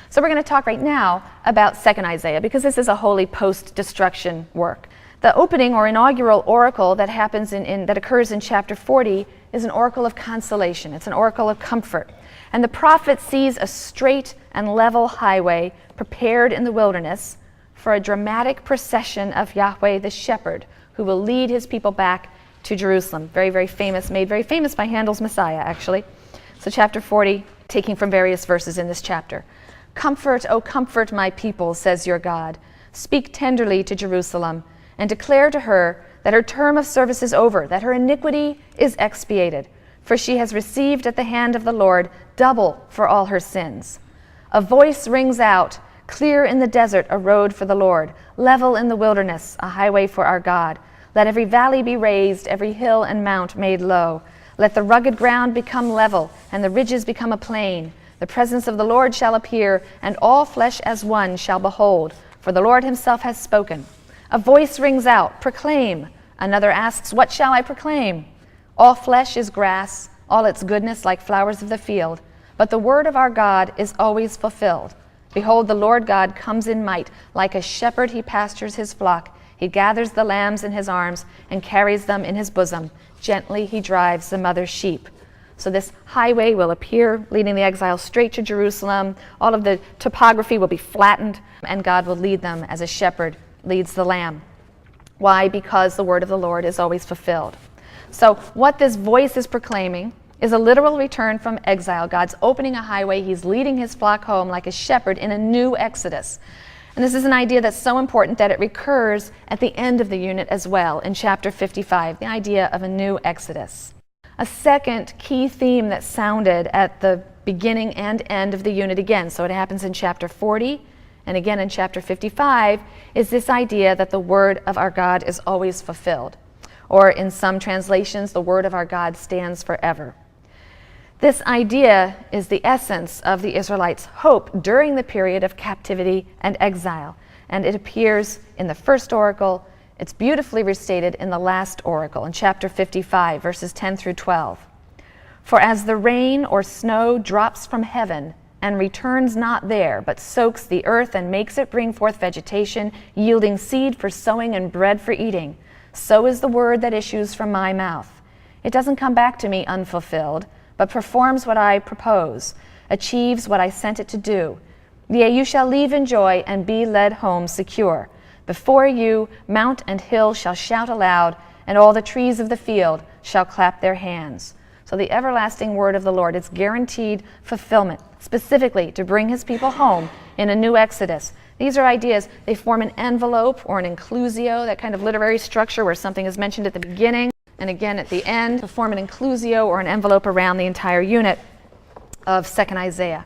So we're going to talk right now about 2nd Isaiah, because this is a wholly post-destruction work. The opening or inaugural oracle that happens that occurs in chapter 40 is an oracle of consolation. It's an oracle of comfort. And the prophet sees a straight and level highway prepared in the wilderness for a dramatic procession of Yahweh the shepherd, who will lead his people back to Jerusalem. Very, very famous, made very famous by Handel's Messiah, actually. So chapter 40, taking from various verses in this chapter. Comfort, O comfort my people, says your God. Speak tenderly to Jerusalem, and declare to her that her term of service is over, that her iniquity is expiated, for she has received at the hand of the Lord double for all her sins. A voice rings out, clear in the desert a road for the Lord, level in the wilderness a highway for our God. Let every valley be raised, every hill and mount made low. Let the rugged ground become level, and the ridges become a plain. The presence of the Lord shall appear, and all flesh as one shall behold, for the Lord himself has spoken. A voice rings out, proclaim. Another asks, what shall I proclaim? All flesh is grass, all its goodness like flowers of the field. But the word of our God is always fulfilled. Behold, the Lord God comes in might. Like a shepherd he pastures his flock. He gathers the lambs in his arms and carries them in his bosom. Gently he drives the mother sheep. So this highway will appear, leading the exiles straight to Jerusalem. All of the topography will be flattened, and God will lead them as a shepherd leads the lamb. Why? Because the word of the Lord is always fulfilled. So what this voice is proclaiming is a literal return from exile. God's opening a highway. He's leading his flock home like a shepherd in a new exodus. And this is an idea that's so important that it recurs at the end of the unit as well, in chapter 55, the idea of a new exodus. A second key theme that sounded at the beginning and end of the unit again, so it happens in chapter 40, and again in chapter 55, is this idea that the word of our God is always fulfilled. Or in some translations, the word of our God stands forever. This idea is the essence of the Israelites' hope during the period of captivity and exile. And it appears in the first oracle. It's beautifully restated in the last oracle, in chapter 55, verses 10 through 12. For as the rain or snow drops from heaven and returns not there, but soaks the earth and makes it bring forth vegetation, yielding seed for sowing and bread for eating, so is the word that issues from my mouth. It doesn't come back to me unfulfilled, but performs what I propose, achieves what I sent it to do. Yea, you shall leave in joy and be led home secure. Before you, mount and hill shall shout aloud, and all the trees of the field shall clap their hands. So the everlasting word of the Lord, its guaranteed fulfillment, specifically to bring his people home in a new exodus. These are ideas. They form an envelope or an inclusio, that kind of literary structure where something is mentioned at the beginning and again at the end, to form an inclusio or an envelope around the entire unit of 2nd Isaiah.